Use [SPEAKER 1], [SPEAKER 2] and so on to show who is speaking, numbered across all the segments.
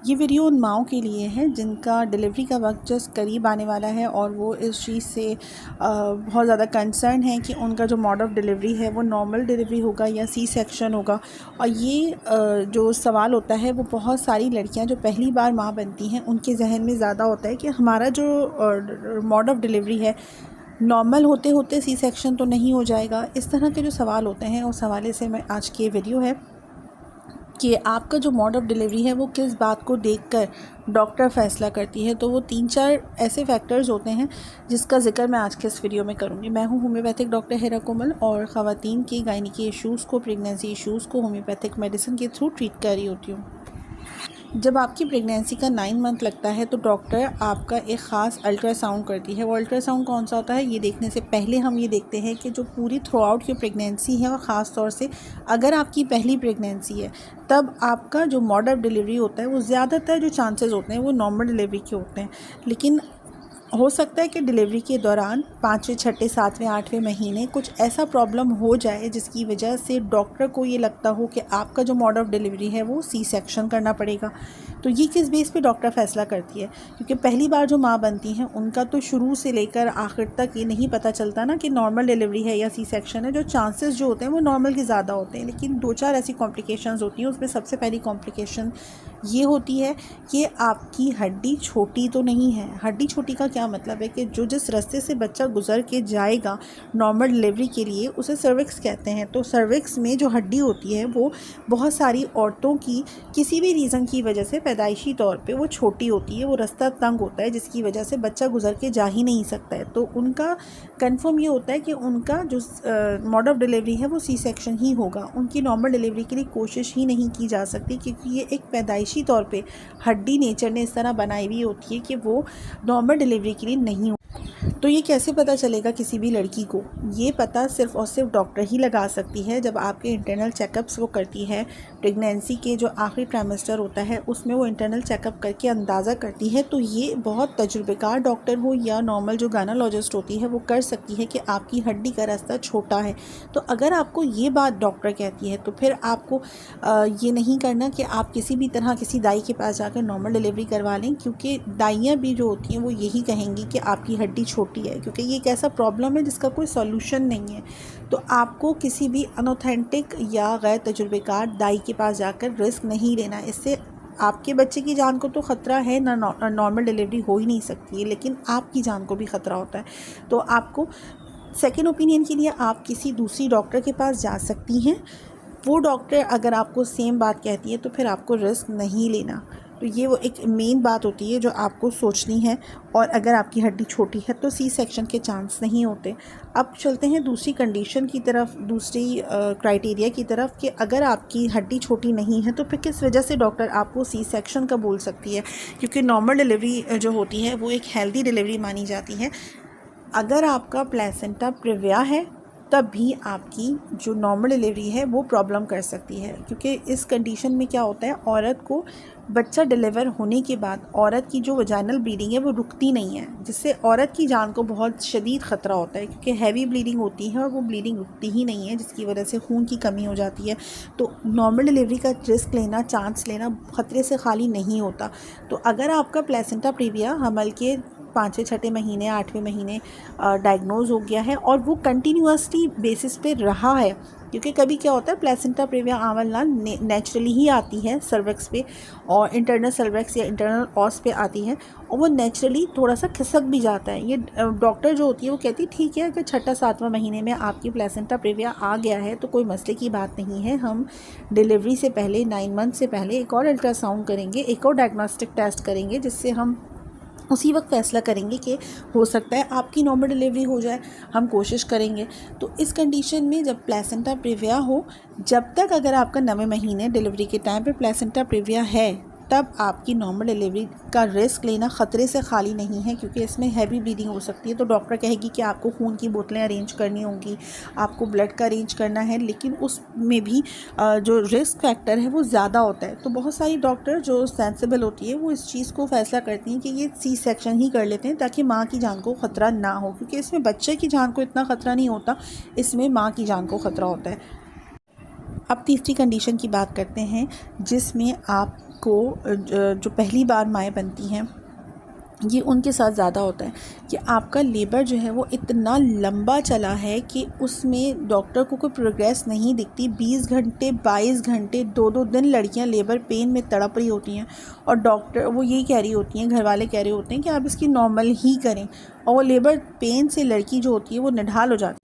[SPEAKER 1] ये वीडियो उन माँओं के लिए है जिनका डिलीवरी का वक्त जस्ट करीब आने वाला है और वो इस चीज़ से बहुत ज़्यादा कंसर्न है कि उनका जो मोड ऑफ़ डिलीवरी है वो नॉर्मल डिलीवरी होगा या सी सेक्शन होगा। और ये जो सवाल होता है वो बहुत सारी लड़कियां जो पहली बार माँ बनती हैं उनके जहन में ज़्यादा होता है कि हमारा जो मोड ऑफ़ डिलीवरी है नॉर्मल होते होते सी सेक्शन तो नहीं हो जाएगा। इस तरह के जो सवाल होते हैं उस हवाले से मैं आज की ये वीडियो है कि आपका जो मोड ऑफ़ डिलीवरी है वो किस बात को देखकर डॉक्टर फ़ैसला करती है। तो वो 3-4 ऐसे फैक्टर्स होते हैं जिसका ज़िक्र मैं आज के इस वीडियो में करूँगी। मैं हूँ होम्योपैथिक डॉक्टर हिरा कोमल और ख़वातीन की गायनिकी इश्यूज़ को, प्रेगनेंसी इश्यूज़ को होम्योपैथिक मेडिसिन के थ्रू ट्रीट कर रही होती हूँ। जब आपकी प्रेगनेंसी का 9 मंथ लगता है तो डॉक्टर आपका एक ख़ास अल्ट्रासाउंड करती है। वो अल्ट्रासाउंड कौन सा होता है ये देखने से पहले हम ये देखते हैं कि जो पूरी थ्रू आउट की प्रेगनेंसी है और ख़ास तौर से अगर आपकी पहली प्रेगनेंसी है तब आपका जो मोड ऑफ़ डिलीवरी होता है वो ज़्यादातर जो चांसेस होते हैं वो नॉर्मल डिलीवरी के होते हैं। लेकिन हो सकता है कि डिलीवरी के दौरान 5वें, 6ठे, 7वें, 8वें महीने कुछ ऐसा प्रॉब्लम हो जाए जिसकी वजह से डॉक्टर को ये लगता हो कि आपका जो मोड ऑफ़ डिलीवरी है वो सी सेक्शन करना पड़ेगा। तो ये किस बेस पे डॉक्टर फ़ैसला करती है, क्योंकि पहली बार जो माँ बनती हैं उनका तो शुरू से लेकर आखिर तक ये नहीं पता चलता ना कि नॉर्मल डिलीवरी है या सी सेक्शन है। जो चांसेस जो होते हैं वो नॉर्मल के ज़्यादा होते हैं, लेकिन 2-4 ऐसी कॉम्प्लिकेशंस होती हैं। उसमें सबसे पहली कॉम्प्लिकेशन ये होती है कि आपकी हड्डी छोटी तो नहीं है। हड्डी छोटी का क्या मतलब है कि जो जिस रास्ते से बच्चा गुजर के जाएगा नॉर्मल डिलीवरी के लिए उसे सर्विक्स कहते हैं। तो सर्विक्स में जो हड्डी होती है वो बहुत सारी औरतों की किसी भी रीज़न की वजह से पैदाइशी तौर पे वो छोटी होती है, वो रास्ता तंग होता है जिसकी वजह से बच्चा गुजर के जा ही नहीं सकता है। तो उनका कंफर्म ये होता है कि उनका जो मोड ऑफ़ डिलीवरी है वो सी सेक्शन ही होगा। उनकी नॉर्मल डिलीवरी के लिए कोशिश ही नहीं की जा सकती, क्योंकि ये एक पैदाइशी तौर पे हड्डी नेचर ने इस तरह बनाई हुई होती है कि वो नॉर्मल डिलीवरी के लिए नहीं। तो ये कैसे पता चलेगा किसी भी लड़की को? ये पता सिर्फ़ और सिर्फ डॉक्टर ही लगा सकती है। जब आपके इंटरनल चेकअप्स वो करती है, प्रेगनेंसी के जो आखिरी ट्राइमेस्टर होता है उसमें वो इंटरनल चेकअप करके अंदाज़ा करती है। तो ये बहुत तजुर्बेकार डॉक्टर हो या नॉर्मल जो गायनोलॉजिस्ट होती है वो कर सकती है कि आपकी हड्डी का रास्ता छोटा है। तो अगर आपको ये बात डॉक्टर कहती है तो फिर आपको ये नहीं करना कि आप किसी भी तरह किसी दाई के पास जाकर नॉर्मल डिलीवरी करवा लें, क्योंकि दाइयाँ भी जो होती हैं वो यही कहेंगी कि आपकी हड्डी छोटी है, क्योंकि ये एक ऐसा प्रॉब्लम है जिसका कोई सॉल्यूशन नहीं है। तो आपको किसी भी अनऑथेंटिक या गैर तजुर्बेकार दाई के पास जाकर रिस्क नहीं लेना। इससे आपके बच्चे की जान को तो ख़तरा है ना, नॉर्मल डिलीवरी हो ही नहीं सकती है, लेकिन आपकी जान को भी ख़तरा होता है। तो आपको सेकेंड ओपिनियन के लिए आप किसी दूसरी डॉक्टर के पास जा सकती हैं। वो डॉक्टर अगर आपको सेम बात कहती है तो फिर आपको रिस्क नहीं लेना। तो ये वो एक मेन बात होती है जो आपको सोचनी है। और अगर आपकी हड्डी छोटी है तो सी सेक्शन के चांस नहीं होते। अब चलते हैं दूसरी कंडीशन की तरफ, दूसरी क्राइटेरिया की तरफ कि अगर आपकी हड्डी छोटी नहीं है तो फिर किस वजह से डॉक्टर आपको सी सेक्शन का बोल सकती है, क्योंकि नॉर्मल डिलीवरी जो होती है वो एक हेल्दी डिलीवरी मानी जाती है। अगर आपका प्लेसेंटा प्रिविया है तब भी आपकी जो नॉर्मल डिलीवरी है वो प्रॉब्लम कर सकती है, क्योंकि इस कंडीशन में क्या होता है, औरत को बच्चा डिलीवर होने के बाद औरत की जो वजाइनल ब्लीडिंग है वो रुकती नहीं है, जिससे औरत की जान को बहुत शदीद ख़तरा होता है, क्योंकि हैवी ब्लीडिंग होती है और वो ब्लीडिंग रुकती ही नहीं है, जिसकी वजह से खून की कमी हो जाती है। तो नॉर्मल डिलीवरी का रिस्क लेना, चांस लेना ख़तरे से खाली नहीं होता। तो अगर आपका प्लेसेंटा प्रीविया हमल के 5वें, 6ठे महीने, 8वें महीने डायग्नोज हो गया है और वो कंटिन्यूसली बेसिस पे रहा है, क्योंकि कभी क्या होता है प्लेसेंटा प्रीविया आमलना नेचुरली ही आती है सर्विक्स पे और इंटरनल सर्विक्स या इंटरनल ऑस पे आती है और वो नेचुरली थोड़ा सा खिसक भी जाता है। ये डॉक्टर जो होती है वो कहती है ठीक है अगर 6ठा 7वां महीने में आपकी प्लेसेंटा प्रीविया आ गया है तो कोई मसले की बात नहीं है। हम डिलीवरी से पहले 9 मंथ से पहले एक और अल्ट्रासाउंड करेंगे, एक और डायग्नोस्टिक टेस्ट करेंगे, जिससे हम उसी वक्त फ़ैसला करेंगे कि हो सकता है आपकी नॉर्मल डिलीवरी हो जाए, हम कोशिश करेंगे। तो इस कंडीशन में जब प्लेसेंटा प्रीविया हो, जब तक अगर आपका 9वें महीने डिलीवरी के टाइम पे प्लेसेंटा प्रीविया है तब आपकी नॉर्मल डिलीवरी का रिस्क लेना ख़तरे से खाली नहीं है, क्योंकि इसमें हैवी ब्लीडिंग हो सकती है। तो डॉक्टर कहेगी कि आपको खून की बोतलें अरेंज करनी होंगी, आपको ब्लड का अरेंज करना है, लेकिन उसमें भी जो रिस्क फैक्टर है वो ज़्यादा होता है। तो बहुत सारी डॉक्टर जो सेंसिबल होती है वो इस चीज़ को फ़ैसला करती हैं कि ये सी सेक्शन ही कर लेते हैं ताकि माँ की जान को ख़तरा ना हो, क्योंकि इसमें बच्चे की जान को इतना ख़तरा नहीं होता, इसमें माँ की जान को ख़तरा होता है। अब तीसरी कंडीशन की बात करते हैं जिसमें आप को जो पहली बार माएँ बनती हैं, ये उनके साथ ज़्यादा होता है कि आपका लेबर जो है वो इतना लंबा चला है कि उसमें डॉक्टर को कोई प्रोग्रेस नहीं दिखती। 20 घंटे 22 घंटे 2-2 दिन लड़कियां लेबर पेन में तड़प रही होती हैं और डॉक्टर वो यही कह रही होती हैं, घर वाले कह रहे होते हैं कि आप इसकी नॉर्मल ही करें, और वो लेबर पेन से लड़की जो होती है वो निढाल हो जाती है।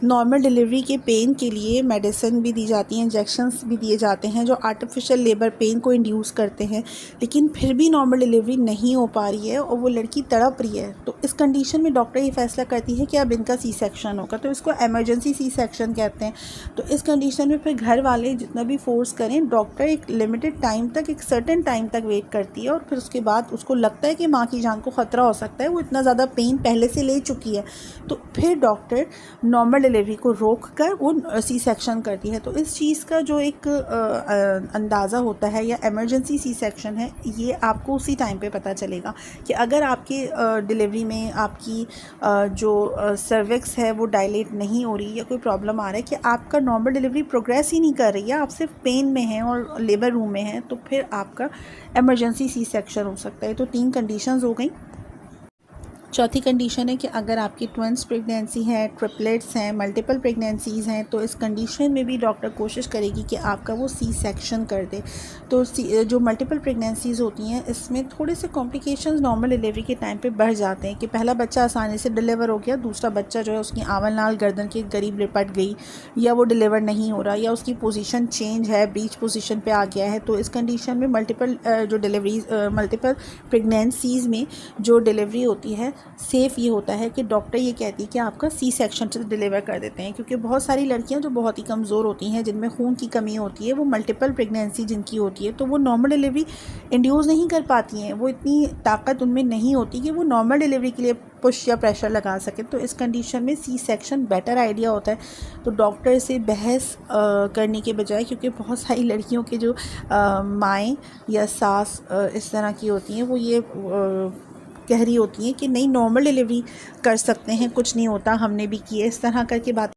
[SPEAKER 1] नॉर्मल डिलीवरी के पेन के लिए मेडिसिन भी दी जाती हैं, इंजेक्शंस भी दिए जाते हैं जो आर्टिफिशियल लेबर पेन को इंड्यूस करते हैं, लेकिन फिर भी नॉर्मल डिलीवरी नहीं हो पा रही है और वो लड़की तड़प रही है। तो इस कंडीशन में डॉक्टर ये फैसला करती है कि अब इनका सी सेक्शन होगा, तो इसको एमरजेंसी सी सेक्शन कहते हैं। तो इस कंडीशन में फिर घर वाले जितना भी फोर्स करें, डॉक्टर एक लिमिटेड टाइम तक, एक सर्टेन टाइम तक वेट करती है और फिर उसके बाद उसको लगता है कि माँ की जान को ख़तरा हो सकता है, वो इतना ज़्यादा पेन पहले से ले चुकी है, तो फिर डॉक्टर नॉर्मल डिलीवरी को रोक कर वो सी सेक्शन करती है। तो इस चीज़ का जो एक अंदाज़ा होता है या इमरजेंसी सी सेक्शन है, ये आपको उसी टाइम पे पता चलेगा कि अगर आपकी डिलीवरी में आपकी जो सर्विक्स है वो डायलेट नहीं हो रही या कोई प्रॉब्लम आ रहा है कि आपका नॉर्मल डिलीवरी प्रोग्रेस ही नहीं कर रही है, आप सिर्फ पेन में हैं और लेबर रूम में हैं, तो फिर आपका इमरजेंसी सी सेक्शन हो सकता है। तो 3 कंडीशंस हो गई। चौथी कंडीशन है कि अगर आपकी ट्विंस प्रेगनेंसी है, ट्रिपलेट्स हैं, मल्टीपल प्रेगनेंसीज़ हैं, तो इस कंडीशन में भी डॉक्टर कोशिश करेगी कि आपका वो सी सेक्शन कर दे। तो जो मल्टीपल प्रेगनेंसीज़ होती हैं इसमें थोड़े से कॉम्प्लिकेशंस नॉर्मल डिलीवरी के टाइम पे बढ़ जाते हैं कि पहला बच्चा आसानी से डिलीवर हो गया, दूसरा बच्चा जो है उसकी आंवल नाल गर्दन के करीब लिपट गई, या वो डिलीवर नहीं हो रहा, या उसकी पोजीशन चेंज है, ब्रीच पोजीशन पे आ गया है। तो इस कंडीशन में मल्टीपल प्रेगनेंसीज़ में जो डिलीवरी होती है सेफ़ ये होता है कि डॉक्टर ये कहती है कि आपका सी सेक्शन से डिलीवर कर देते हैं, क्योंकि बहुत सारी लड़कियां जो बहुत ही कमज़ोर होती हैं, जिनमें खून की कमी होती है, वो मल्टीपल प्रेगनेंसी जिनकी होती है, तो वो नॉर्मल डिलीवरी इंड्यूस नहीं कर पाती हैं, वो इतनी ताकत उनमें नहीं होती कि वो नॉर्मल डिलीवरी के लिए पुश या प्रेशर लगा सके। तो इस कंडीशन में सी सेक्शन बेटर आइडिया होता है। तो डॉक्टर से बहस करने के बजाय, क्योंकि बहुत सारी लड़कियों के जो माएँ या सास इस तरह की होती हैं, वो ये कह रही होती हैं कि नहीं नॉर्मल डिलीवरी कर सकते हैं, कुछ नहीं होता, हमने भी की है, इस तरह करके बात।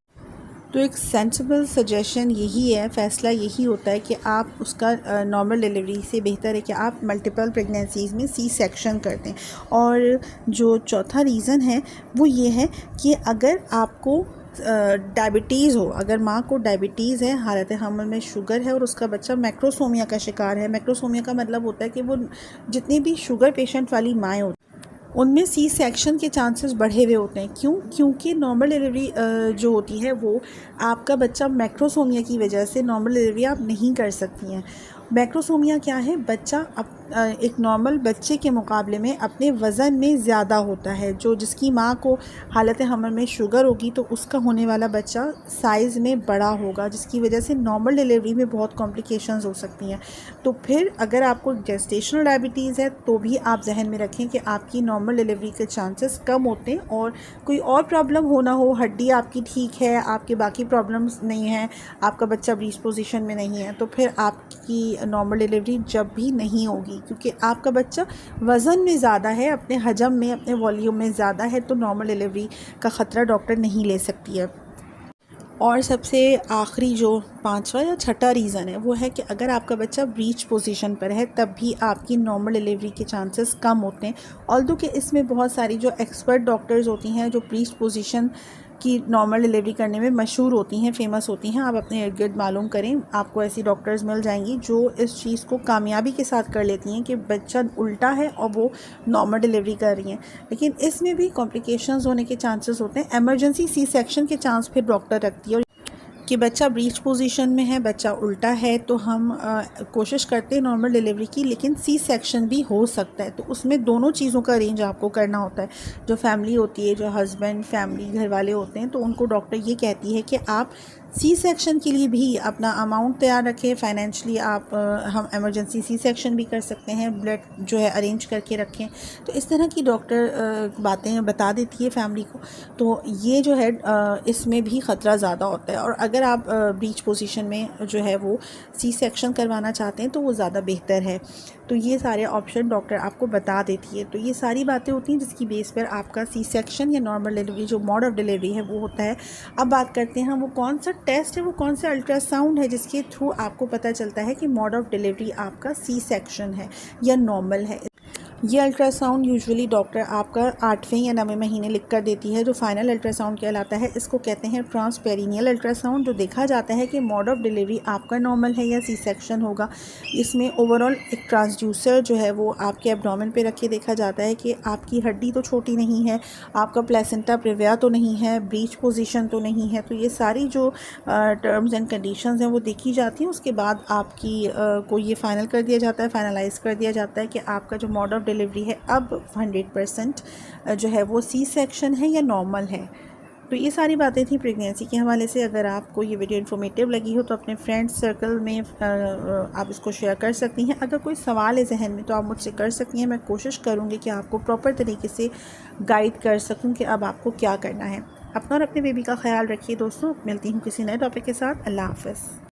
[SPEAKER 1] तो एक सेंसिबल सजेशन यही है, फ़ैसला यही होता है कि आप उसका नॉर्मल डिलीवरी से बेहतर है कि आप मल्टीपल प्रेगनेंसीज़ में सी सेक्शन कर दें। और जो चौथा रीज़न है वो ये है कि अगर आपको डायबिटीज़ हो, अगर माँ को डायबिटीज़ है, हालत हमल में शुगर है और उसका बच्चा मैक्रोसोमिया का शिकार है। मैक्रोसोमिया का मतलब होता है कि वो जितनी भी शुगर पेशेंट वाली माएँ होती उनमें सी सेक्शन के चांसेस बढ़े हुए होते हैं। क्यों? क्योंकि नॉर्मल डिलीवरी जो होती है वो आपका बच्चा मैक्रोसोमिया की वजह से नॉर्मल डिलीवरी आप नहीं कर सकती हैं। मैक्रोसोमिया क्या है? बच्चा एक नॉर्मल बच्चे के मुकाबले में अपने वज़न में ज़्यादा होता है। जिसकी माँ को हालत हमल में शुगर होगी तो उसका होने वाला बच्चा साइज़ में बड़ा होगा, जिसकी वजह से नॉर्मल डिलीवरी में बहुत कॉम्प्लिकेशंस हो सकती हैं। तो फिर अगर आपको जेस्टेशनल डायबिटीज़ है तो भी आप जहन में रखें कि आपकी नॉर्मल डिलीवरी के चांसेस कम होते हैं, और कोई और प्रॉब्लम हो ना हो, हड्डी आपकी ठीक है, आपके बाकी प्रॉब्लम्स नहीं हैं, आपका बच्चा ब्रीच पोजीशन में नहीं है, तो फिर आपकी नॉर्मल डिलीवरी जब भी नहीं होगी, क्योंकि आपका बच्चा वज़न में ज़्यादा है, अपने हजम में, अपने वॉल्यूम में ज़्यादा है, तो नॉर्मल डिलीवरी का ख़तरा डॉक्टर नहीं ले सकती है। और सबसे आखिरी जो 5वां या 6ठा रीज़न है वो है कि अगर आपका बच्चा ब्रीच पोजीशन पर है तब भी आपकी नॉर्मल डिलीवरी के चांसेस कम होते हैं। ऑल्दो कि इसमें बहुत सारी जो एक्सपर्ट डॉक्टर्स होती हैं जो ब्रीच पोजीशन की नॉर्मल डिलीवरी करने में मशहूर होती हैं, फेमस होती हैं, आप अपने इर्द गिर्द मालूम करें, आपको ऐसी डॉक्टर्स मिल जाएंगी जो इस चीज़ को कामयाबी के साथ कर लेती हैं कि बच्चा उल्टा है और वो नॉर्मल डिलीवरी कर रही हैं। लेकिन इसमें भी कॉम्प्लिकेशंस होने के चांसेस होते हैं। एमरजेंसी सी सेक्शन के चांस फिर डॉक्टर रखती है कि बच्चा ब्रीच पोजीशन में है, बच्चा उल्टा है, तो हम कोशिश करते हैं नॉर्मल डिलीवरी की, लेकिन सी सेक्शन भी हो सकता है। तो उसमें दोनों चीज़ों का अरेंज आपको करना होता है। जो फैमिली होती है, जो हस्बैंड फैमिली घर वाले होते हैं, तो उनको डॉक्टर ये कहती है कि आप सी सेक्शन के लिए भी अपना अमाउंट तैयार रखें फाइनेंशली। आप हम इमरजेंसी सी सेक्शन भी कर सकते हैं, ब्लड जो है अरेंज करके रखें। तो इस तरह की डॉक्टर बातें बता देती है फैमिली को। तो ये जो है इसमें भी ख़तरा ज़्यादा होता है। और अगर आप ब्रीच पोजीशन में जो है वो सी सेक्शन करवाना चाहते हैं तो वो ज़्यादा बेहतर है। तो ये सारे ऑप्शन डॉक्टर आपको बता देती है। तो ये सारी बातें होती हैं जिसकी बेस पर आपका सी सेक्शन या नॉर्मल डिलीवरी जो मोड ऑफ डिलीवरी है वो होता है। अब बात करते हैं वो कौन सा टेस्ट है, वो कौन सा अल्ट्रासाउंड है जिसके थ्रू आपको पता चलता है कि मोड ऑफ डिलीवरी आपका सी सेक्शन है या नॉर्मल है। ये अल्ट्रासाउंड यूजुअली डॉक्टर आपका 8वें या 9वें महीने लिख कर देती है, जो फाइनल अल्ट्रासाउंड कहलाता है। इसको कहते हैं ट्रांसपेरिनियल अल्ट्रासाउंड, जो देखा जाता है कि मोड ऑफ डिलीवरी आपका नॉर्मल है या सी सेक्शन होगा। इसमें ओवरऑल एक ट्रांसड्यूसर जो है वो आपके एब्डोमेन पे रख के देखा जाता है कि आपकी हड्डी तो छोटी नहीं है, आपका प्लेसेंटा प्रिविया तो नहीं है, ब्रीच पोजीशन तो नहीं है। तो ये सारी जो टर्म्स एंड कंडीशंस हैं वो देखी जाती हैं। उसके बाद आपकी को ये फाइनल कर दिया जाता है, फाइनलाइज़ कर दिया जाता है कि आपका जो मोड ऑफ डिलीवरी है अब 100% जो है वो सी सेक्शन है या नॉर्मल है। तो ये सारी बातें थी प्रेगनेंसी के हवाले से। अगर आपको ये वीडियो इन्फॉर्मेटिव लगी हो तो अपने फ्रेंड्स सर्कल में आप इसको शेयर कर सकती हैं। अगर कोई सवाल है जहन में तो आप मुझसे कर सकती हैं। मैं कोशिश करूँगी कि आपको प्रॉपर तरीके से गाइड कर सकूँ कि अब आपको क्या करना है। अपना और अपने बेबी का ख्याल रखिए दोस्तों। मिलती हूँ किसी नए टॉपिक के साथ। अल्लाह हाफ़िज़।